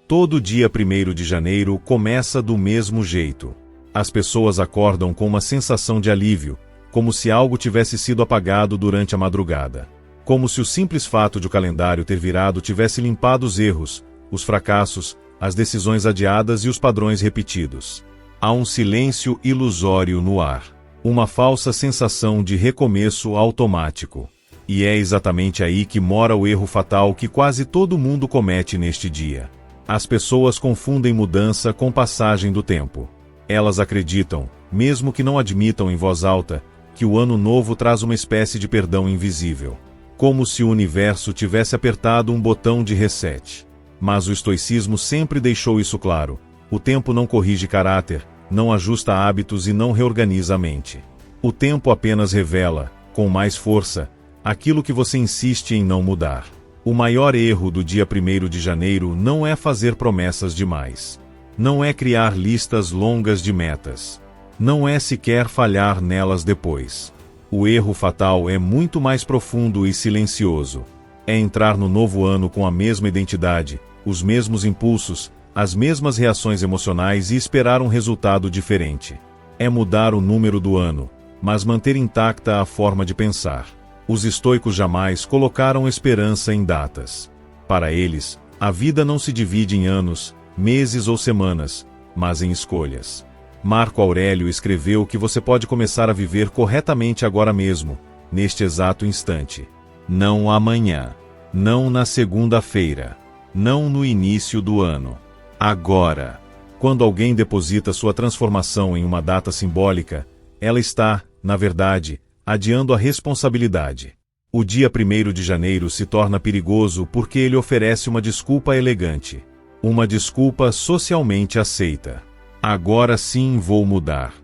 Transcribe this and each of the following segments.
Todo dia 1º de janeiro começa do mesmo jeito. As pessoas acordam com uma sensação de alívio, como se algo tivesse sido apagado durante a madrugada. Como se o simples fato de o calendário ter virado tivesse limpado os erros, os fracassos, as decisões adiadas e os padrões repetidos. Há um silêncio ilusório no ar. Uma falsa sensação de recomeço automático. E é exatamente aí que mora o erro fatal que quase todo mundo comete neste dia. As pessoas confundem mudança com passagem do tempo. Elas acreditam, mesmo que não admitam em voz alta, que o ano novo traz uma espécie de perdão invisível. Como se o universo tivesse apertado um botão de reset. Mas o estoicismo sempre deixou isso claro. O tempo não corrige caráter, não ajusta hábitos e não reorganiza a mente. O tempo apenas revela, com mais força, aquilo que você insiste em não mudar. O maior erro do dia 1º de janeiro não é fazer promessas demais. Não é criar listas longas de metas. Não é sequer falhar nelas depois. O erro fatal é muito mais profundo e silencioso. É entrar no novo ano com a mesma identidade, os mesmos impulsos, as mesmas reações emocionais e esperar um resultado diferente. É mudar o número do ano, mas manter intacta a forma de pensar. Os estoicos jamais colocaram esperança em datas. Para eles, a vida não se divide em anos, meses ou semanas, mas em escolhas. Marco Aurélio escreveu que você pode começar a viver corretamente agora mesmo, neste exato instante. Não amanhã. Não na segunda-feira. Não no início do ano. Agora. Quando alguém deposita sua transformação em uma data simbólica, ela está, na verdade, adiando a responsabilidade. O dia 1º de janeiro se torna perigoso porque ele oferece uma desculpa elegante. Uma desculpa socialmente aceita. Agora sim vou mudar.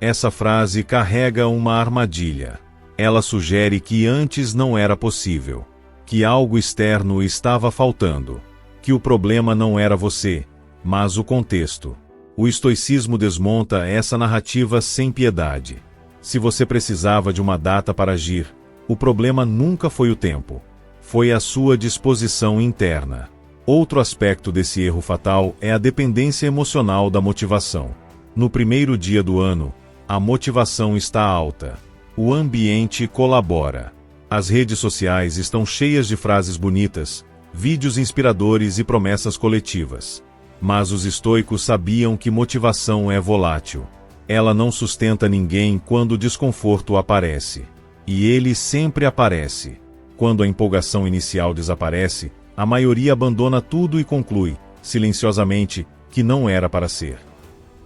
Essa frase carrega uma armadilha. Ela sugere que antes não era possível. Que algo externo estava faltando. Que o problema não era você, mas o contexto. O estoicismo desmonta essa narrativa sem piedade. Se você precisava de uma data para agir, o problema nunca foi o tempo. Foi a sua disposição interna. Outro aspecto desse erro fatal é a dependência emocional da motivação. No 1º dia do ano, a motivação está alta. O ambiente colabora. As redes sociais estão cheias de frases bonitas, vídeos inspiradores e promessas coletivas. Mas os estoicos sabiam que motivação é volátil. Ela não sustenta ninguém quando o desconforto aparece. E ele sempre aparece. Quando a empolgação inicial desaparece, a maioria abandona tudo e conclui, silenciosamente, que não era para ser.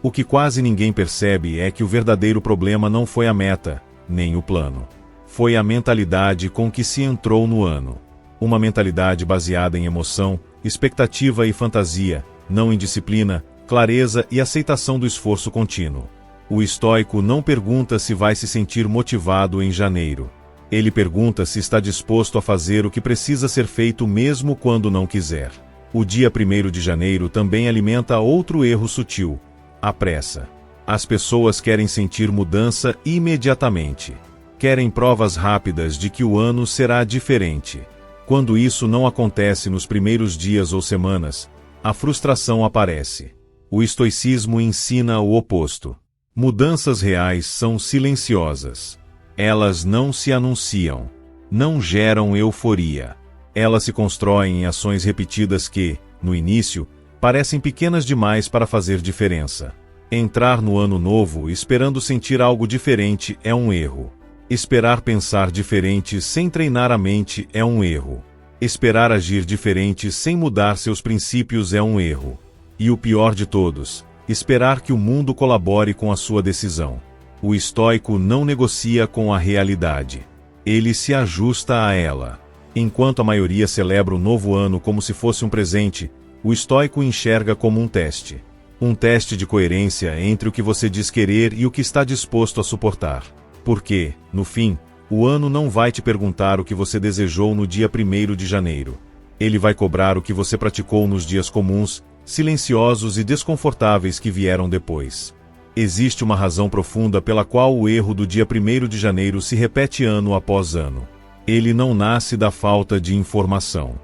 O que quase ninguém percebe é que o verdadeiro problema não foi a meta, nem o plano. Foi a mentalidade com que se entrou no ano. Uma mentalidade baseada em emoção, expectativa e fantasia, não em disciplina, clareza e aceitação do esforço contínuo. O estoico não pergunta se vai se sentir motivado em janeiro. Ele pergunta se está disposto a fazer o que precisa ser feito mesmo quando não quiser. O dia 1º de janeiro também alimenta outro erro sutil: a pressa. As pessoas querem sentir mudança imediatamente. Querem provas rápidas de que o ano será diferente. Quando isso não acontece nos primeiros dias ou semanas, a frustração aparece. O estoicismo ensina o oposto. Mudanças reais são silenciosas. Elas não se anunciam. Não geram euforia. Elas se constroem em ações repetidas que, no início, parecem pequenas demais para fazer diferença. Entrar no ano novo esperando sentir algo diferente é um erro. Esperar pensar diferente sem treinar a mente é um erro. Esperar agir diferente sem mudar seus princípios é um erro. E o pior de todos, esperar que o mundo colabore com a sua decisão. O estoico não negocia com a realidade. Ele se ajusta a ela. Enquanto a maioria celebra o novo ano como se fosse um presente, o estoico enxerga como um teste. Um teste de coerência entre o que você diz querer e o que está disposto a suportar. Porque, no fim, o ano não vai te perguntar o que você desejou no dia 1º de janeiro. Ele vai cobrar o que você praticou nos dias comuns, silenciosos e desconfortáveis que vieram depois. Existe uma razão profunda pela qual o erro do dia 1º de janeiro se repete ano após ano. Ele não nasce da falta de informação.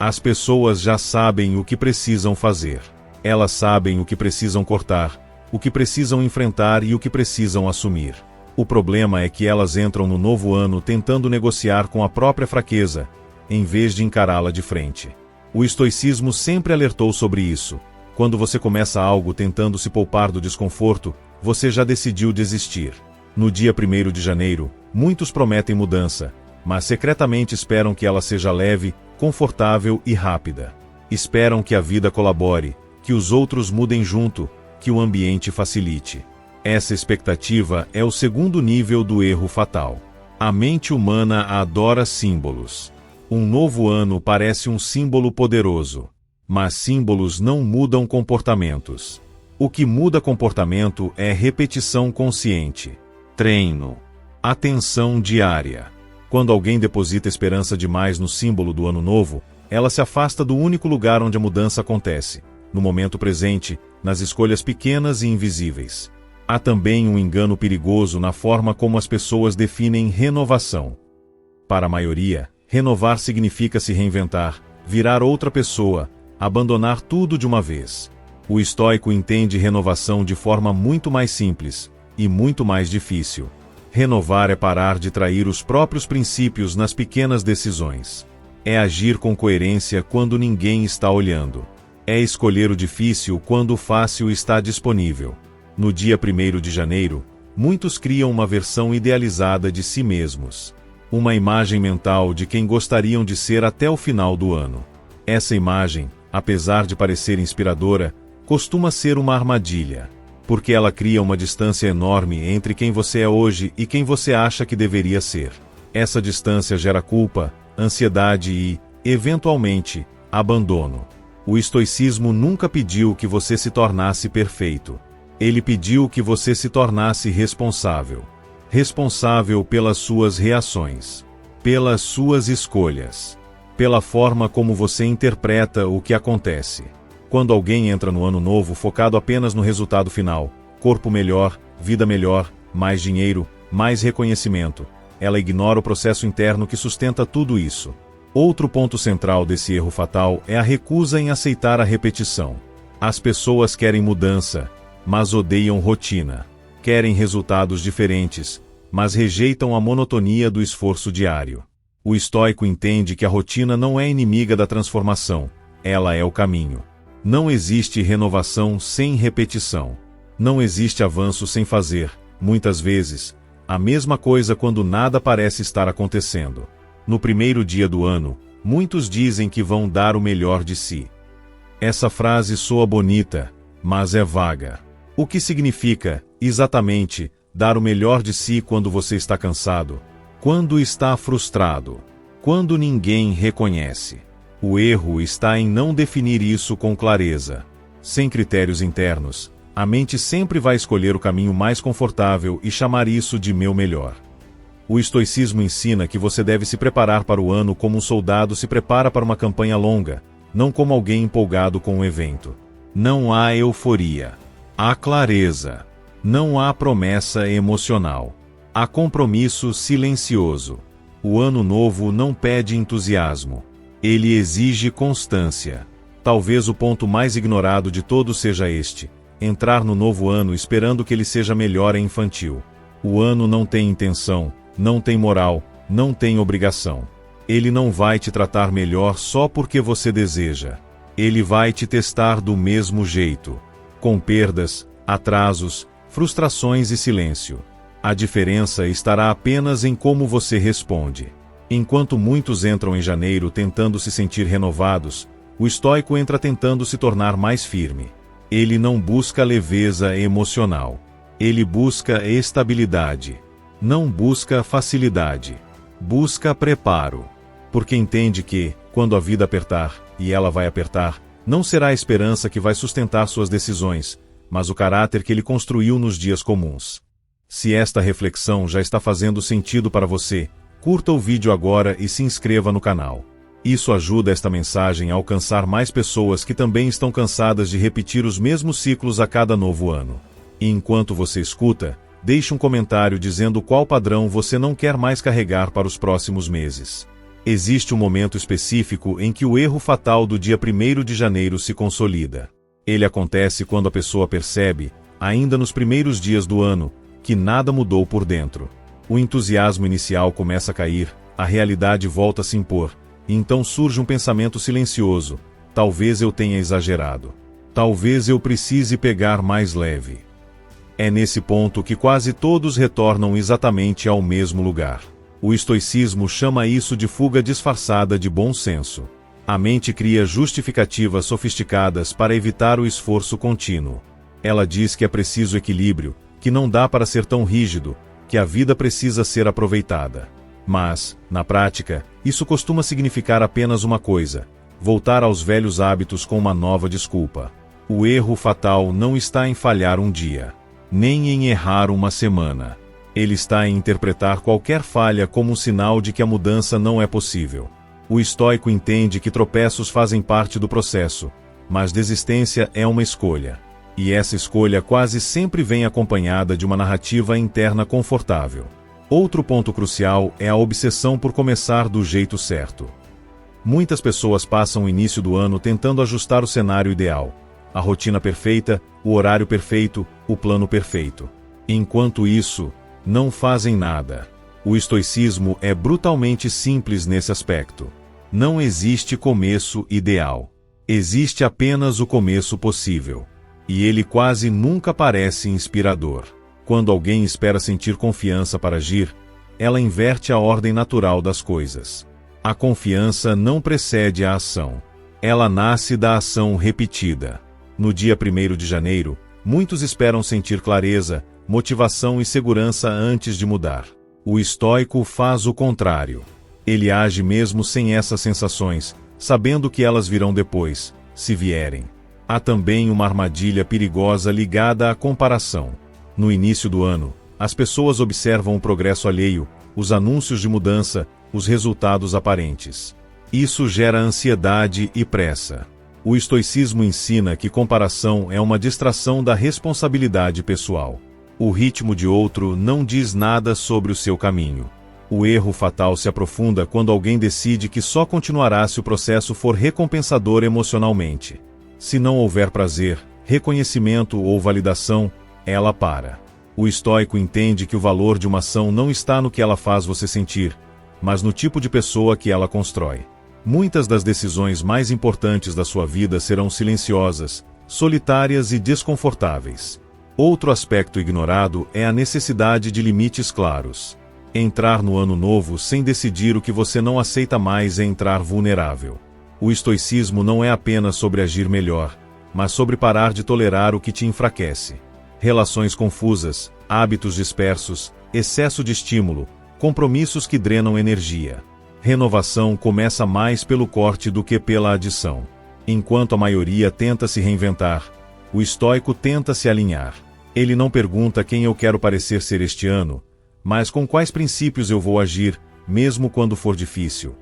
As pessoas já sabem o que precisam fazer. Elas sabem o que precisam cortar, o que precisam enfrentar e o que precisam assumir. O problema é que elas entram no novo ano tentando negociar com a própria fraqueza, em vez de encará-la de frente. O estoicismo sempre alertou sobre isso. Quando você começa algo tentando se poupar do desconforto, você já decidiu desistir. No dia 1º de janeiro, muitos prometem mudança, mas secretamente esperam que ela seja leve, confortável e rápida. Esperam que a vida colabore, que os outros mudem junto, que o ambiente facilite. Essa expectativa é o segundo nível do erro fatal. A mente humana adora símbolos. Um novo ano parece um símbolo poderoso, mas símbolos não mudam comportamentos. O que muda comportamento é repetição consciente, treino, atenção diária. Quando alguém deposita esperança demais no símbolo do ano novo, ela se afasta do único lugar onde a mudança acontece, no momento presente, nas escolhas pequenas e invisíveis. Há também um engano perigoso na forma como as pessoas definem renovação. Para a maioria, renovar significa se reinventar, virar outra pessoa, abandonar tudo de uma vez. O estoico entende renovação de forma muito mais simples e muito mais difícil. Renovar é parar de trair os próprios princípios nas pequenas decisões. É agir com coerência quando ninguém está olhando. É escolher o difícil quando o fácil está disponível. No dia 1º de janeiro, muitos criam uma versão idealizada de si mesmos. Uma imagem mental de quem gostariam de ser até o final do ano. Essa imagem, apesar de parecer inspiradora, costuma ser uma armadilha, porque ela cria uma distância enorme entre quem você é hoje e quem você acha que deveria ser. Essa distância gera culpa, ansiedade e, eventualmente, abandono. O estoicismo nunca pediu que você se tornasse perfeito. Ele pediu que você se tornasse responsável. Responsável pelas suas reações, pelas suas escolhas, pela forma como você interpreta o que acontece. Quando alguém entra no ano novo focado apenas no resultado final, corpo melhor, vida melhor, mais dinheiro, mais reconhecimento, ela ignora o processo interno que sustenta tudo isso. Outro ponto central desse erro fatal é a recusa em aceitar a repetição. As pessoas querem mudança, mas odeiam rotina. Querem resultados diferentes, mas rejeitam a monotonia do esforço diário. O estoico entende que a rotina não é inimiga da transformação, ela é o caminho. Não existe renovação sem repetição. Não existe avanço sem fazer, muitas vezes, a mesma coisa quando nada parece estar acontecendo. No primeiro dia do ano, muitos dizem que vão dar o melhor de si. Essa frase soa bonita, mas é vaga. O que significa, exatamente, dar o melhor de si quando você está cansado? Quando está frustrado? Quando ninguém reconhece? O erro está em não definir isso com clareza. Sem critérios internos, a mente sempre vai escolher o caminho mais confortável e chamar isso de meu melhor. O estoicismo ensina que você deve se preparar para o ano como um soldado se prepara para uma campanha longa, não como alguém empolgado com um evento. Não há euforia. Há clareza. Não há promessa emocional. Há compromisso silencioso. O ano novo não pede entusiasmo. Ele exige constância. Talvez o ponto mais ignorado de todos seja este: entrar no novo ano esperando que ele seja melhor é infantil. O ano não tem intenção, não tem moral, não tem obrigação. Ele não vai te tratar melhor só porque você deseja. Ele vai te testar do mesmo jeito, com perdas, atrasos, frustrações e silêncio. A diferença estará apenas em como você responde. Enquanto muitos entram em janeiro tentando se sentir renovados, o estoico entra tentando se tornar mais firme. Ele não busca leveza emocional. Ele busca estabilidade. Não busca facilidade. Busca preparo. Porque entende que, quando a vida apertar, e ela vai apertar, não será a esperança que vai sustentar suas decisões, mas o caráter que ele construiu nos dias comuns. Se esta reflexão já está fazendo sentido para você, curta o vídeo agora e se inscreva no canal. Isso ajuda esta mensagem a alcançar mais pessoas que também estão cansadas de repetir os mesmos ciclos a cada novo ano. E enquanto você escuta, deixe um comentário dizendo qual padrão você não quer mais carregar para os próximos meses. Existe um momento específico em que o erro fatal do dia 1º de janeiro se consolida. Ele acontece quando a pessoa percebe, ainda nos primeiros dias do ano, que nada mudou por dentro. O entusiasmo inicial começa a cair, a realidade volta a se impor, e então surge um pensamento silencioso: talvez eu tenha exagerado. Talvez eu precise pegar mais leve. É nesse ponto que quase todos retornam exatamente ao mesmo lugar. O estoicismo chama isso de fuga disfarçada de bom senso. A mente cria justificativas sofisticadas para evitar o esforço contínuo. Ela diz que é preciso equilíbrio, que não dá para ser tão rígido, que a vida precisa ser aproveitada. Mas, na prática, isso costuma significar apenas uma coisa: voltar aos velhos hábitos com uma nova desculpa. O erro fatal não está em falhar um dia, nem em errar uma semana. Ele está em interpretar qualquer falha como um sinal de que a mudança não é possível. O estoico entende que tropeços fazem parte do processo, mas desistência é uma escolha. E essa escolha quase sempre vem acompanhada de uma narrativa interna confortável. Outro ponto crucial é a obsessão por começar do jeito certo. Muitas pessoas passam o início do ano tentando ajustar o cenário ideal, a rotina perfeita, o horário perfeito, o plano perfeito. Enquanto isso, não fazem nada. O estoicismo é brutalmente simples nesse aspecto. Não existe começo ideal. Existe apenas o começo possível. E ele quase nunca parece inspirador. Quando alguém espera sentir confiança para agir, ela inverte a ordem natural das coisas. A confiança não precede a ação. Ela nasce da ação repetida. No dia 1º de janeiro, muitos esperam sentir clareza, motivação e segurança antes de mudar. O estoico faz o contrário. Ele age mesmo sem essas sensações, sabendo que elas virão depois, se vierem. Há também uma armadilha perigosa ligada à comparação. No início do ano, as pessoas observam o progresso alheio, os anúncios de mudança, os resultados aparentes. Isso gera ansiedade e pressa. O estoicismo ensina que comparação é uma distração da responsabilidade pessoal. O ritmo de outro não diz nada sobre o seu caminho. O erro fatal se aprofunda quando alguém decide que só continuará se o processo for recompensador emocionalmente. Se não houver prazer, reconhecimento ou validação, ela para. O estoico entende que o valor de uma ação não está no que ela faz você sentir, mas no tipo de pessoa que ela constrói. Muitas das decisões mais importantes da sua vida serão silenciosas, solitárias e desconfortáveis. Outro aspecto ignorado é a necessidade de limites claros. Entrar no ano novo sem decidir o que você não aceita mais é entrar vulnerável. O estoicismo não é apenas sobre agir melhor, mas sobre parar de tolerar o que te enfraquece. Relações confusas, hábitos dispersos, excesso de estímulo, compromissos que drenam energia. Renovação começa mais pelo corte do que pela adição. Enquanto a maioria tenta se reinventar, o estoico tenta se alinhar. Ele não pergunta quem eu quero parecer ser este ano, mas com quais princípios eu vou agir, mesmo quando for difícil.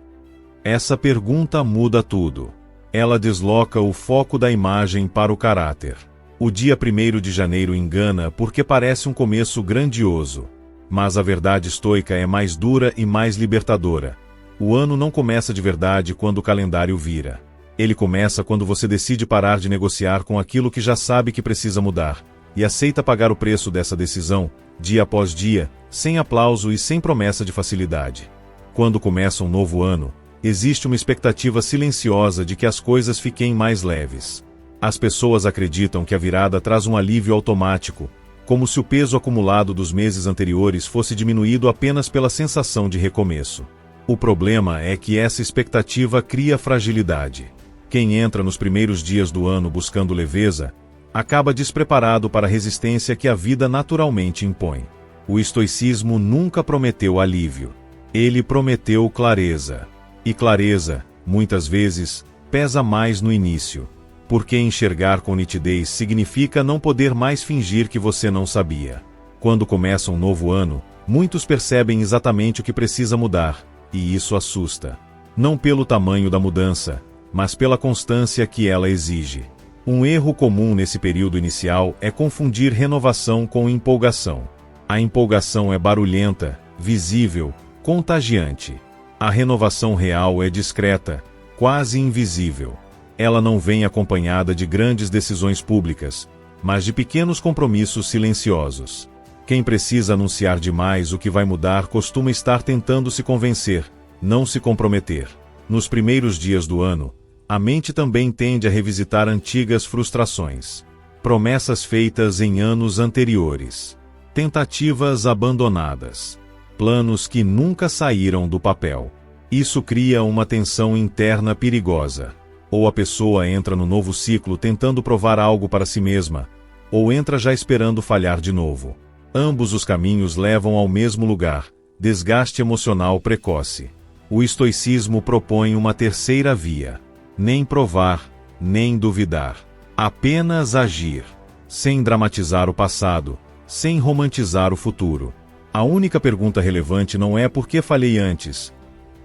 Essa pergunta muda tudo. Ela desloca o foco da imagem para o caráter. O dia 1º de janeiro engana porque parece um começo grandioso. Mas a verdade estoica é mais dura e mais libertadora. O ano não começa de verdade quando o calendário vira. Ele começa quando você decide parar de negociar com aquilo que já sabe que precisa mudar, e aceita pagar o preço dessa decisão, dia após dia, sem aplauso e sem promessa de facilidade. Quando começa um novo ano, existe uma expectativa silenciosa de que as coisas fiquem mais leves. As pessoas acreditam que a virada traz um alívio automático, como se o peso acumulado dos meses anteriores fosse diminuído apenas pela sensação de recomeço. O problema é que essa expectativa cria fragilidade. Quem entra nos primeiros dias do ano buscando leveza, acaba despreparado para a resistência que a vida naturalmente impõe. O estoicismo nunca prometeu alívio. Ele prometeu clareza. E clareza, muitas vezes, pesa mais no início. Porque enxergar com nitidez significa não poder mais fingir que você não sabia. Quando começa um novo ano, muitos percebem exatamente o que precisa mudar, e isso assusta. Não pelo tamanho da mudança, mas pela constância que ela exige. Um erro comum nesse período inicial é confundir renovação com empolgação. A empolgação é barulhenta, visível, contagiante. A renovação real é discreta, quase invisível. Ela não vem acompanhada de grandes decisões públicas, mas de pequenos compromissos silenciosos. Quem precisa anunciar demais o que vai mudar costuma estar tentando se convencer, não se comprometer. Nos primeiros dias do ano, a mente também tende a revisitar antigas frustrações. Promessas feitas em anos anteriores. Tentativas abandonadas. Planos que nunca saíram do papel. Isso cria uma tensão interna perigosa. Ou a pessoa entra no novo ciclo tentando provar algo para si mesma, ou entra já esperando falhar de novo. Ambos os caminhos levam ao mesmo lugar: desgaste emocional precoce. O estoicismo propõe uma terceira via. Nem provar, nem duvidar. Apenas agir. Sem dramatizar o passado, sem romantizar o futuro. A única pergunta relevante não é por que falhei antes,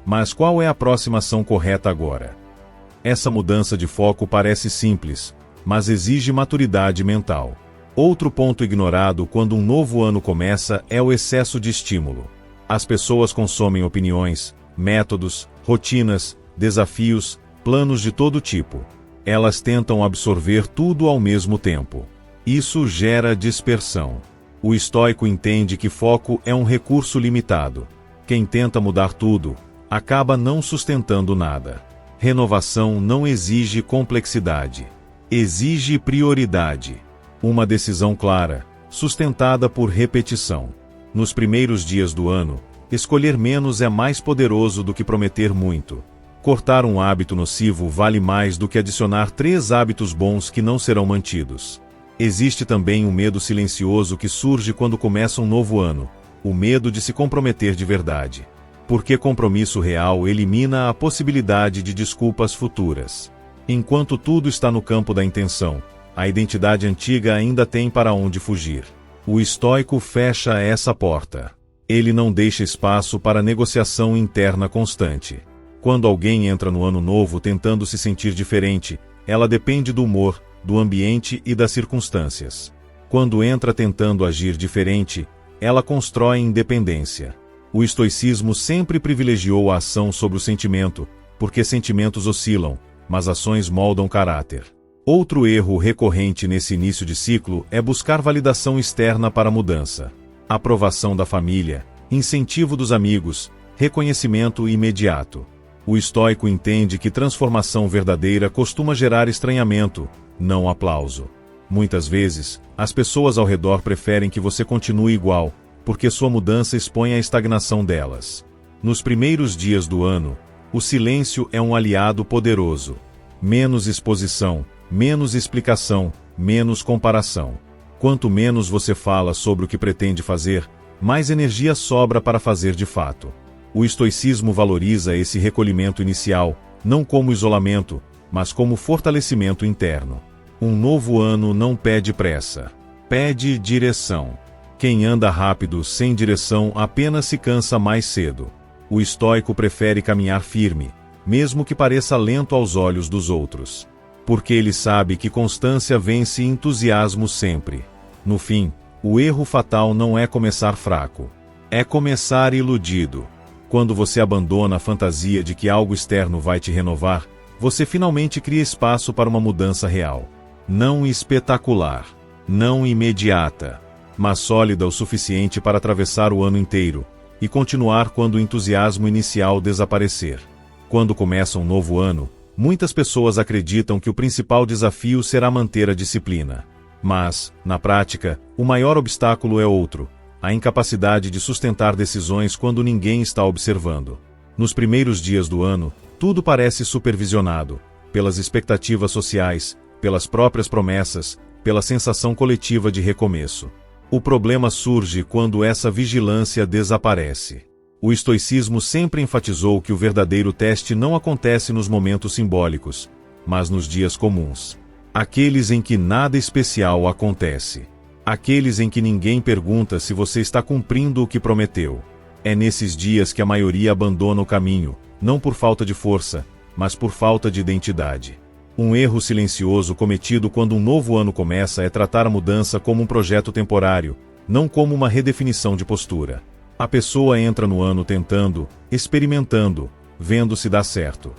mas qual é a próxima ação correta agora. Essa mudança de foco parece simples, mas exige maturidade mental. Outro ponto ignorado quando um novo ano começa é o excesso de estímulo. As pessoas consomem opiniões, métodos, rotinas, desafios, planos de todo tipo. Elas tentam absorver tudo ao mesmo tempo. Isso gera dispersão. O estoico entende que foco é um recurso limitado. Quem tenta mudar tudo, acaba não sustentando nada. Renovação não exige complexidade. Exige prioridade. Uma decisão clara, sustentada por repetição. Nos primeiros dias do ano, escolher menos é mais poderoso do que prometer muito. Cortar um hábito nocivo vale mais do que adicionar 3 hábitos bons que não serão mantidos. Existe também um medo silencioso que surge quando começa um novo ano, o medo de se comprometer de verdade. Porque compromisso real elimina a possibilidade de desculpas futuras. Enquanto tudo está no campo da intenção, a identidade antiga ainda tem para onde fugir. O estoico fecha essa porta. Ele não deixa espaço para negociação interna constante. Quando alguém entra no ano novo tentando se sentir diferente, ela depende do humor, do ambiente e das circunstâncias. Quando entra tentando agir diferente, ela constrói independência. O estoicismo sempre privilegiou a ação sobre o sentimento, porque sentimentos oscilam, mas ações moldam caráter. Outro erro recorrente nesse início de ciclo é buscar validação externa para a mudança. Aprovação da família, incentivo dos amigos, reconhecimento imediato. O estoico entende que transformação verdadeira costuma gerar estranhamento, não aplauso. Muitas vezes, as pessoas ao redor preferem que você continue igual, porque sua mudança expõe a estagnação delas. Nos primeiros dias do ano, o silêncio é um aliado poderoso. Menos exposição, menos explicação, menos comparação. Quanto menos você fala sobre o que pretende fazer, mais energia sobra para fazer de fato. O estoicismo valoriza esse recolhimento inicial, não como isolamento, mas como fortalecimento interno. Um novo ano não pede pressa, pede direção. Quem anda rápido sem direção apenas se cansa mais cedo. O estoico prefere caminhar firme, mesmo que pareça lento aos olhos dos outros. Porque ele sabe que constância vence entusiasmo sempre. No fim, o erro fatal não é começar fraco. É começar iludido. Quando você abandona a fantasia de que algo externo vai te renovar, você finalmente cria espaço para uma mudança real. Não espetacular, não imediata, mas sólida o suficiente para atravessar o ano inteiro e continuar quando o entusiasmo inicial desaparecer. Quando começa um novo ano, muitas pessoas acreditam que o principal desafio será manter a disciplina. Mas, na prática, o maior obstáculo é outro: a incapacidade de sustentar decisões quando ninguém está observando. Nos primeiros dias do ano, tudo parece supervisionado, pelas expectativas sociais, pelas próprias promessas, pela sensação coletiva de recomeço. O problema surge quando essa vigilância desaparece. O estoicismo sempre enfatizou que o verdadeiro teste não acontece nos momentos simbólicos, mas nos dias comuns. Aqueles em que nada especial acontece. Aqueles em que ninguém pergunta se você está cumprindo o que prometeu. É nesses dias que a maioria abandona o caminho, não por falta de força, mas por falta de identidade. Um erro silencioso cometido quando um novo ano começa é tratar a mudança como um projeto temporário, não como uma redefinição de postura. A pessoa entra no ano tentando, experimentando, vendo se dá certo.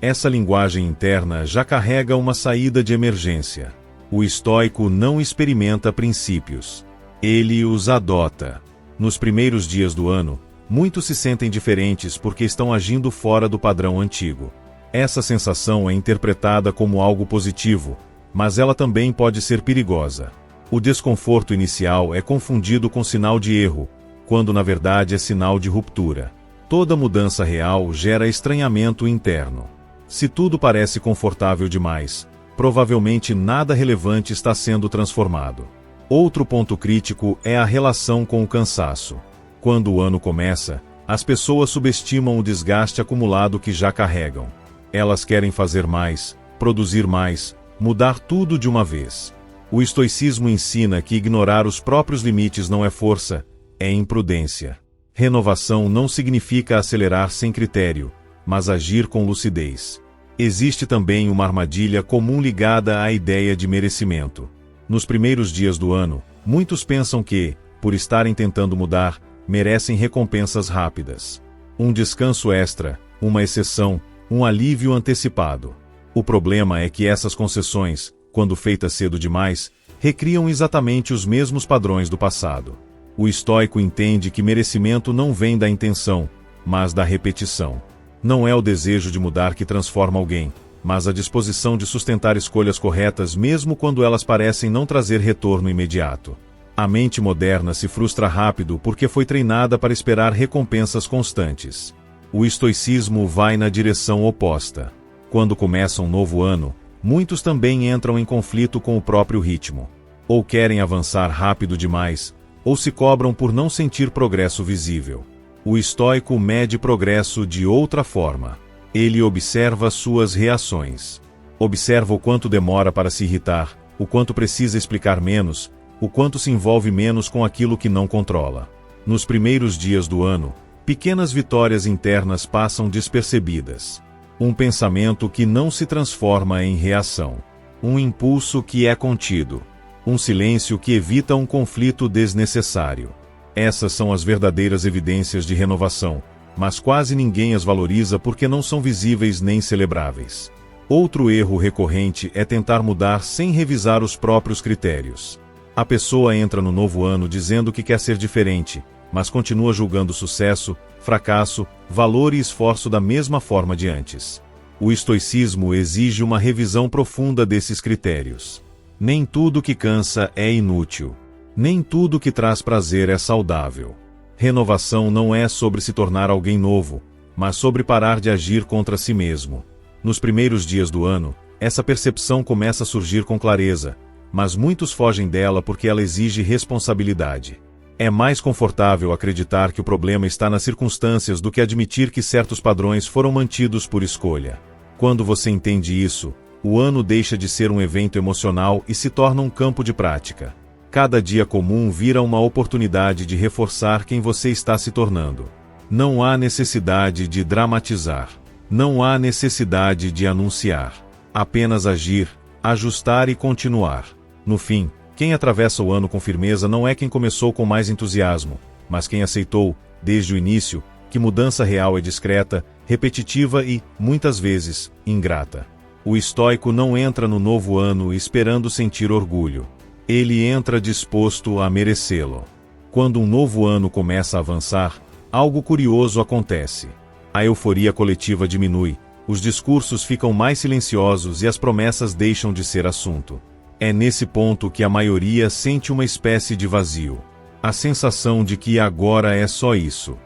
Essa linguagem interna já carrega uma saída de emergência. O estoico não experimenta princípios. Ele os adota. Nos primeiros dias do ano, muitos se sentem diferentes porque estão agindo fora do padrão antigo. Essa sensação é interpretada como algo positivo, mas ela também pode ser perigosa. O desconforto inicial é confundido com sinal de erro, quando na verdade é sinal de ruptura. Toda mudança real gera estranhamento interno. Se tudo parece confortável demais, provavelmente nada relevante está sendo transformado. Outro ponto crítico é a relação com o cansaço. Quando o ano começa, as pessoas subestimam o desgaste acumulado que já carregam. Elas querem fazer mais, produzir mais, mudar tudo de uma vez. O estoicismo ensina que ignorar os próprios limites não é força, é imprudência. Renovação não significa acelerar sem critério, mas agir com lucidez. Existe também uma armadilha comum ligada à ideia de merecimento. Nos primeiros dias do ano, muitos pensam que, por estarem tentando mudar, merecem recompensas rápidas. Um descanso extra, uma exceção, um alívio antecipado. O problema é que essas concessões, quando feitas cedo demais, recriam exatamente os mesmos padrões do passado. O estoico entende que merecimento não vem da intenção, mas da repetição. Não é o desejo de mudar que transforma alguém, mas a disposição de sustentar escolhas corretas mesmo quando elas parecem não trazer retorno imediato. A mente moderna se frustra rápido porque foi treinada para esperar recompensas constantes. O estoicismo vai na direção oposta. Quando começa um novo ano, muitos também entram em conflito com o próprio ritmo. Ou querem avançar rápido demais, ou se cobram por não sentir progresso visível. O estoico mede progresso de outra forma. Ele observa suas reações. Observa o quanto demora para se irritar, o quanto precisa explicar menos, o quanto se envolve menos com aquilo que não controla. Nos primeiros dias do ano, pequenas vitórias internas passam despercebidas. Um pensamento que não se transforma em reação. Um impulso que é contido. Um silêncio que evita um conflito desnecessário. Essas são as verdadeiras evidências de renovação, mas quase ninguém as valoriza porque não são visíveis nem celebráveis. Outro erro recorrente é tentar mudar sem revisar os próprios critérios. A pessoa entra no novo ano dizendo que quer ser diferente, mas continua julgando sucesso, fracasso, valor e esforço da mesma forma de antes. O estoicismo exige uma revisão profunda desses critérios. Nem tudo que cansa é inútil. Nem tudo que traz prazer é saudável. Renovação não é sobre se tornar alguém novo, mas sobre parar de agir contra si mesmo. Nos primeiros dias do ano, essa percepção começa a surgir com clareza, mas muitos fogem dela porque ela exige responsabilidade. É mais confortável acreditar que o problema está nas circunstâncias do que admitir que certos padrões foram mantidos por escolha. Quando você entende isso, o ano deixa de ser um evento emocional e se torna um campo de prática. Cada dia comum vira uma oportunidade de reforçar quem você está se tornando. Não há necessidade de dramatizar. Não há necessidade de anunciar. Apenas agir, ajustar e continuar. No fim, quem atravessa o ano com firmeza não é quem começou com mais entusiasmo, mas quem aceitou, desde o início, que mudança real é discreta, repetitiva e, muitas vezes, ingrata. O estoico não entra no novo ano esperando sentir orgulho. Ele entra disposto a merecê-lo. Quando um novo ano começa a avançar, algo curioso acontece. A euforia coletiva diminui, os discursos ficam mais silenciosos e as promessas deixam de ser assunto. É nesse ponto que a maioria sente uma espécie de vazio. A sensação de que agora é só isso.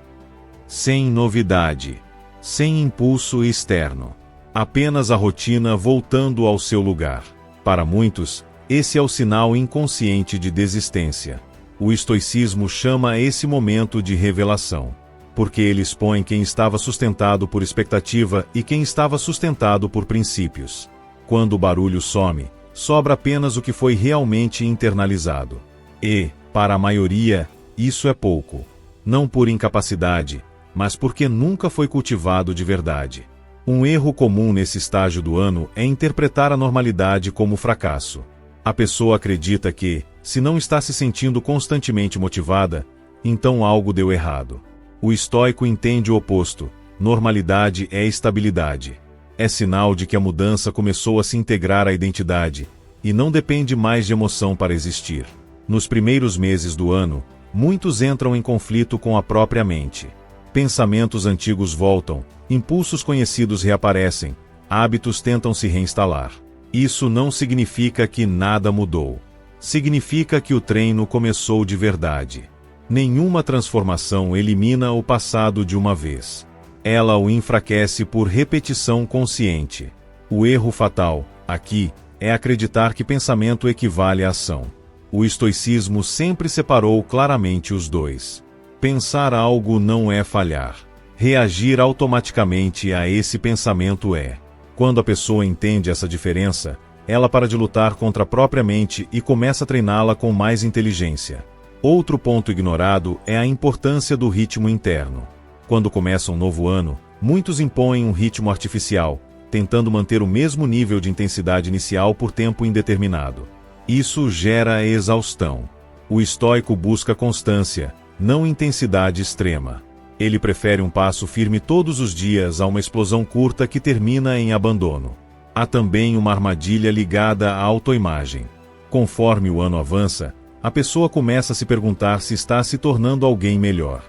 Sem novidade. Sem impulso externo. Apenas a rotina voltando ao seu lugar. Para muitos, esse é o sinal inconsciente de desistência. O estoicismo chama esse momento de revelação, porque ele expõe quem estava sustentado por expectativa e quem estava sustentado por princípios. Quando o barulho some, sobra apenas o que foi realmente internalizado. E, para a maioria, isso é pouco. Não por incapacidade, mas porque nunca foi cultivado de verdade. Um erro comum nesse estágio do ano é interpretar a normalidade como fracasso. A pessoa acredita que, se não está se sentindo constantemente motivada, então algo deu errado. O estoico entende o oposto: normalidade é estabilidade. É sinal de que a mudança começou a se integrar à identidade, e não depende mais de emoção para existir. Nos primeiros meses do ano, muitos entram em conflito com a própria mente. Pensamentos antigos voltam, impulsos conhecidos reaparecem, hábitos tentam se reinstalar. Isso não significa que nada mudou. Significa que o treino começou de verdade. Nenhuma transformação elimina o passado de uma vez. Ela o enfraquece por repetição consciente. O erro fatal, aqui, é acreditar que pensamento equivale à ação. O estoicismo sempre separou claramente os dois. Pensar algo não é falhar. Reagir automaticamente a esse pensamento é. Quando a pessoa entende essa diferença, ela para de lutar contra a própria mente e começa a treiná-la com mais inteligência. Outro ponto ignorado é a importância do ritmo interno. Quando começa um novo ano, muitos impõem um ritmo artificial, tentando manter o mesmo nível de intensidade inicial por tempo indeterminado. Isso gera exaustão. O estoico busca constância, não intensidade extrema. Ele prefere um passo firme todos os dias a uma explosão curta que termina em abandono. Há também uma armadilha ligada à autoimagem. Conforme o ano avança, a pessoa começa a se perguntar se está se tornando alguém melhor.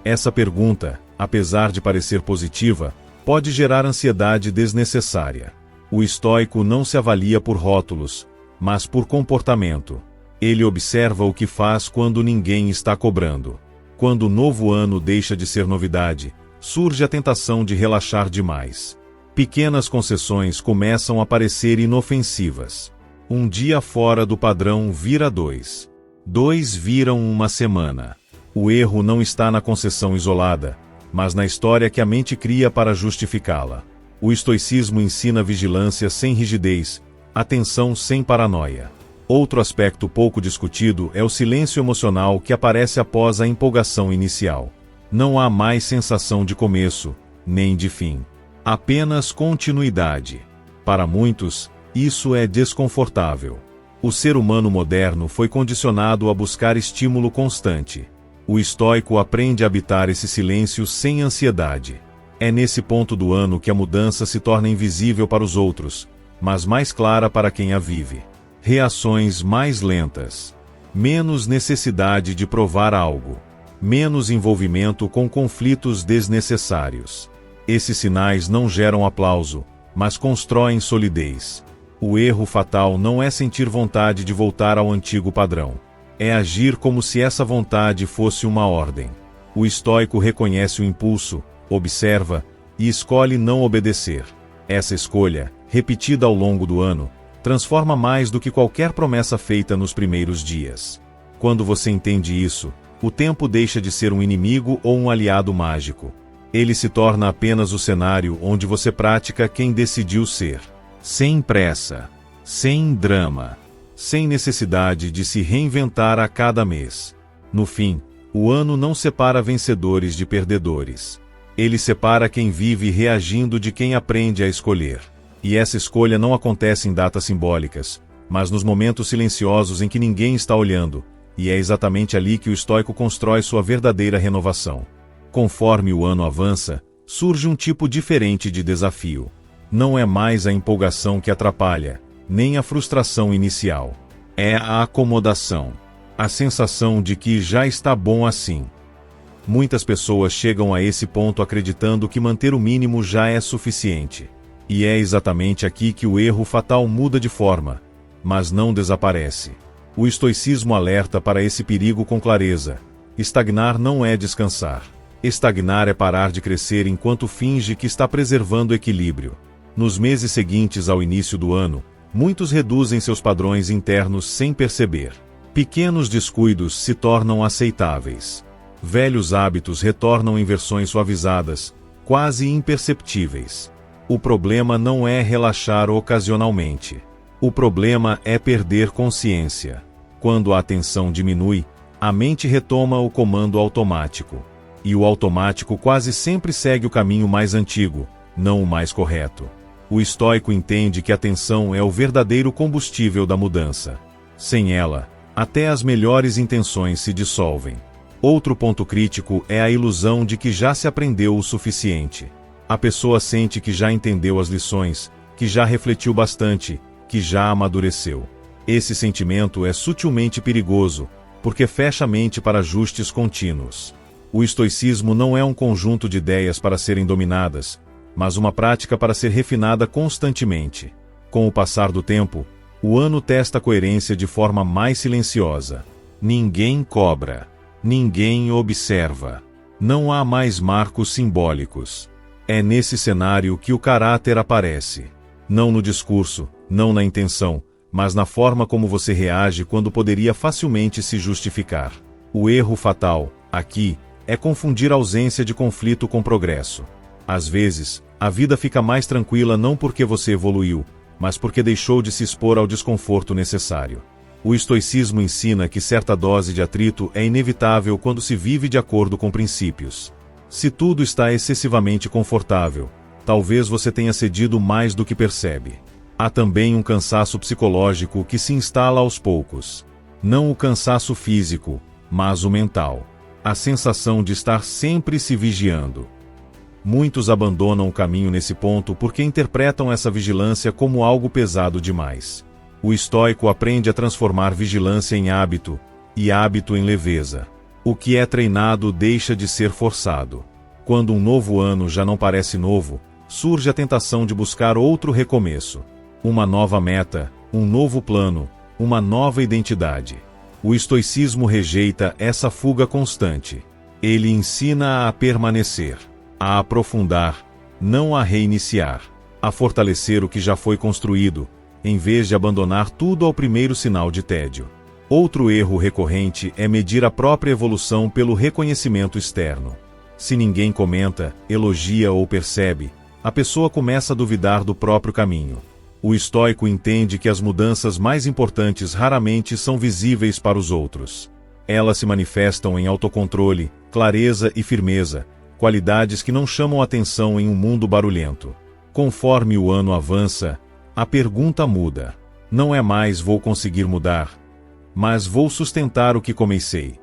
Essa pergunta, apesar de parecer positiva, pode gerar ansiedade desnecessária. O estoico não se avalia por rótulos, mas por comportamento. Ele observa o que faz quando ninguém está cobrando. Quando o novo ano deixa de ser novidade, surge a tentação de relaxar demais. Pequenas concessões começam a parecer inofensivas. Um dia fora do padrão vira 2. 2 viram uma semana. O erro não está na concessão isolada, mas na história que a mente cria para justificá-la. O estoicismo ensina vigilância sem rigidez, atenção sem paranoia. Outro aspecto pouco discutido é o silêncio emocional que aparece após a empolgação inicial. Não há mais sensação de começo, nem de fim. Apenas continuidade. Para muitos, isso é desconfortável. O ser humano moderno foi condicionado a buscar estímulo constante. O estoico aprende a habitar esse silêncio sem ansiedade. É nesse ponto do ano que a mudança se torna invisível para os outros, mas mais clara para quem a vive. Reações mais lentas. Menos necessidade de provar algo. Menos envolvimento com conflitos desnecessários. Esses sinais não geram aplauso, mas constroem solidez. O erro fatal não é sentir vontade de voltar ao antigo padrão. É agir como se essa vontade fosse uma ordem. O estoico reconhece o impulso, observa e escolhe não obedecer. Essa escolha, repetida ao longo do ano, transforma mais do que qualquer promessa feita nos primeiros dias. Quando você entende isso, o tempo deixa de ser um inimigo ou um aliado mágico. Ele se torna apenas o cenário onde você pratica quem decidiu ser. Sem pressa, sem drama, sem necessidade de se reinventar a cada mês. No fim, o ano não separa vencedores de perdedores. Ele separa quem vive reagindo de quem aprende a escolher. E essa escolha não acontece em datas simbólicas, mas nos momentos silenciosos em que ninguém está olhando, e é exatamente ali que o estoico constrói sua verdadeira renovação. Conforme o ano avança, surge um tipo diferente de desafio. Não é mais a empolgação que atrapalha, nem a frustração inicial. É a acomodação. A sensação de que já está bom assim. Muitas pessoas chegam a esse ponto acreditando que manter o mínimo já é suficiente. E é exatamente aqui que o erro fatal muda de forma, mas não desaparece. O estoicismo alerta para esse perigo com clareza. Estagnar não é descansar. Estagnar é parar de crescer enquanto finge que está preservando equilíbrio. Nos meses seguintes ao início do ano, muitos reduzem seus padrões internos sem perceber. Pequenos descuidos se tornam aceitáveis. Velhos hábitos retornam em versões suavizadas, quase imperceptíveis. O problema não é relaxar ocasionalmente. O problema é perder consciência. Quando a atenção diminui, a mente retoma o comando automático. E o automático quase sempre segue o caminho mais antigo, não o mais correto. O estoico entende que a atenção é o verdadeiro combustível da mudança. Sem ela, até as melhores intenções se dissolvem. Outro ponto crítico é a ilusão de que já se aprendeu o suficiente. A pessoa sente que já entendeu as lições, que já refletiu bastante, que já amadureceu. Esse sentimento é sutilmente perigoso, porque fecha a mente para ajustes contínuos. O estoicismo não é um conjunto de ideias para serem dominadas, mas uma prática para ser refinada constantemente. Com o passar do tempo, o ano testa a coerência de forma mais silenciosa. Ninguém cobra. Ninguém observa. Não há mais marcos simbólicos. É nesse cenário que o caráter aparece. Não no discurso, não na intenção, mas na forma como você reage quando poderia facilmente se justificar. O erro fatal, aqui, é confundir ausência de conflito com progresso. Às vezes, a vida fica mais tranquila não porque você evoluiu, mas porque deixou de se expor ao desconforto necessário. O estoicismo ensina que certa dose de atrito é inevitável quando se vive de acordo com princípios. Se tudo está excessivamente confortável, talvez você tenha cedido mais do que percebe. Há também um cansaço psicológico que se instala aos poucos. Não o cansaço físico, mas o mental. A sensação de estar sempre se vigiando. Muitos abandonam o caminho nesse ponto porque interpretam essa vigilância como algo pesado demais. O estoico aprende a transformar vigilância em hábito, e hábito em leveza. O que é treinado deixa de ser forçado. Quando um novo ano já não parece novo, surge a tentação de buscar outro recomeço. Uma nova meta, um novo plano, uma nova identidade. O estoicismo rejeita essa fuga constante. Ele ensina a permanecer, a aprofundar, não a reiniciar, a fortalecer o que já foi construído, em vez de abandonar tudo ao primeiro sinal de tédio. Outro erro recorrente é medir a própria evolução pelo reconhecimento externo. Se ninguém comenta, elogia ou percebe, a pessoa começa a duvidar do próprio caminho. O estoico entende que as mudanças mais importantes raramente são visíveis para os outros. Elas se manifestam em autocontrole, clareza e firmeza, qualidades que não chamam atenção em um mundo barulhento. Conforme o ano avança, a pergunta muda. Não é mais vou conseguir mudar, mas vou sustentar o que comecei.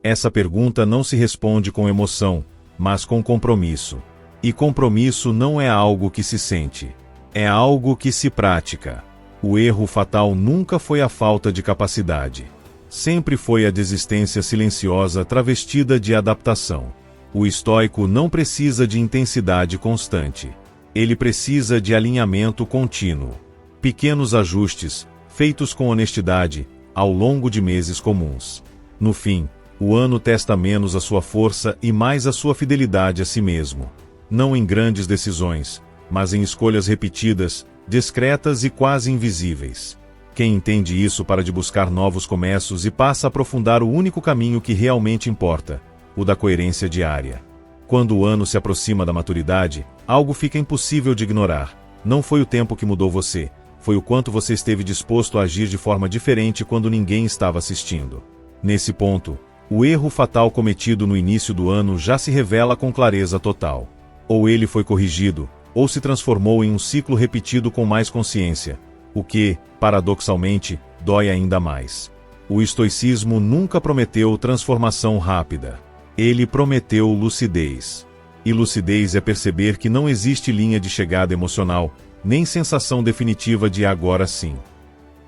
Essa pergunta não se responde com emoção, mas com compromisso. E compromisso não é algo que se sente, é algo que se pratica. O erro fatal nunca foi a falta de capacidade. Sempre foi a desistência silenciosa travestida de adaptação. O estoico não precisa de intensidade constante. Ele precisa de alinhamento contínuo. Pequenos ajustes, feitos com honestidade, ao longo de meses comuns. No fim, o ano testa menos a sua força e mais a sua fidelidade a si mesmo. Não em grandes decisões, mas em escolhas repetidas, discretas e quase invisíveis. Quem entende isso para de buscar novos começos e passa a aprofundar o único caminho que realmente importa, o da coerência diária. Quando o ano se aproxima da maturidade, algo fica impossível de ignorar. Não foi o tempo que mudou você, foi o quanto você esteve disposto a agir de forma diferente quando ninguém estava assistindo. Nesse ponto, o erro fatal cometido no início do ano já se revela com clareza total. Ou ele foi corrigido, ou se transformou em um ciclo repetido com mais consciência, o que, paradoxalmente, dói ainda mais. O estoicismo nunca prometeu transformação rápida. Ele prometeu lucidez. E lucidez é perceber que não existe linha de chegada emocional, nem sensação definitiva de agora sim.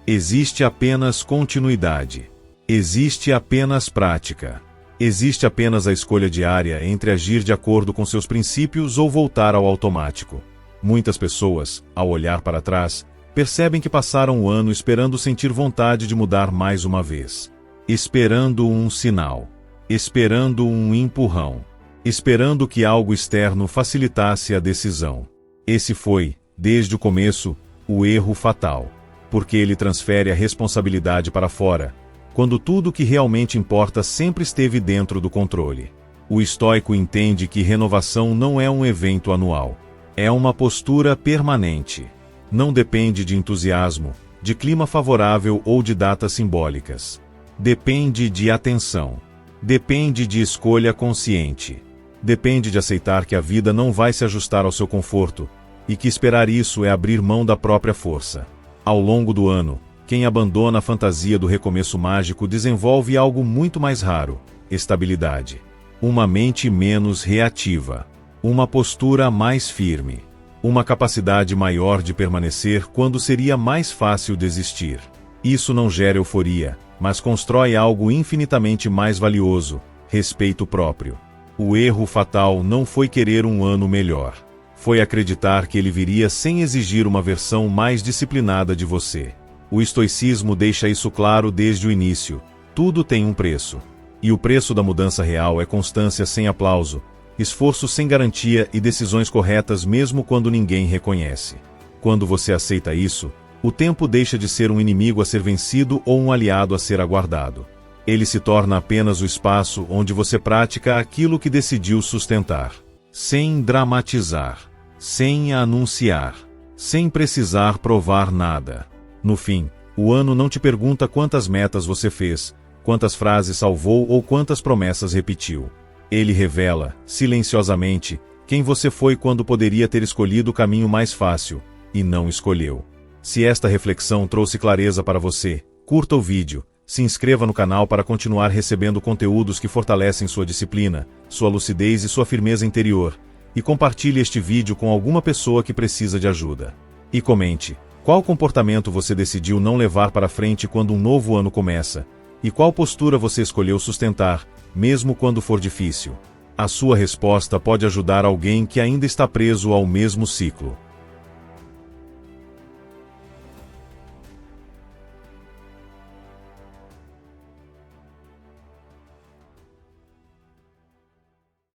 Existe apenas continuidade. Existe apenas prática. Existe apenas a escolha diária entre agir de acordo com seus princípios ou voltar ao automático. Muitas pessoas, ao olhar para trás, percebem que passaram o ano esperando sentir vontade de mudar mais uma vez. Esperando um sinal. Esperando um empurrão. Esperando que algo externo facilitasse a decisão. Esse foi, desde o começo, o erro fatal. Porque ele transfere a responsabilidade para fora, quando tudo o que realmente importa sempre esteve dentro do controle. O estoico entende que renovação não é um evento anual. É uma postura permanente. Não depende de entusiasmo, de clima favorável ou de datas simbólicas. Depende de atenção. Depende de escolha consciente. Depende de aceitar que a vida não vai se ajustar ao seu conforto, e que esperar isso é abrir mão da própria força. Ao longo do ano, Quem abandona a fantasia do recomeço mágico desenvolve algo muito mais raro: estabilidade. Uma mente menos reativa. Uma postura mais firme. Uma capacidade maior de permanecer quando seria mais fácil desistir. Isso não gera euforia, mas constrói algo infinitamente mais valioso: respeito próprio. O erro fatal não foi querer um ano melhor. Foi acreditar que ele viria sem exigir uma versão mais disciplinada de você. O estoicismo deixa isso claro desde o início: tudo tem um preço. E o preço da mudança real é constância sem aplauso, esforço sem garantia e decisões corretas mesmo quando ninguém reconhece. Quando você aceita isso, o tempo deixa de ser um inimigo a ser vencido ou um aliado a ser aguardado. Ele se torna apenas o espaço onde você pratica aquilo que decidiu sustentar. Sem dramatizar. Sem anunciar. Sem precisar provar nada. No fim, o ano não te pergunta quantas metas você fez, quantas frases salvou ou quantas promessas repetiu. Ele revela, silenciosamente, quem você foi quando poderia ter escolhido o caminho mais fácil, e não escolheu. Se esta reflexão trouxe clareza para você, curta o vídeo, se inscreva no canal para continuar recebendo conteúdos que fortalecem sua disciplina, sua lucidez e sua firmeza interior, e compartilhe este vídeo com alguma pessoa que precisa de ajuda. E comente: qual comportamento você decidiu não levar para frente quando um novo ano começa? E qual postura você escolheu sustentar, mesmo quando for difícil? A sua resposta pode ajudar alguém que ainda está preso ao mesmo ciclo.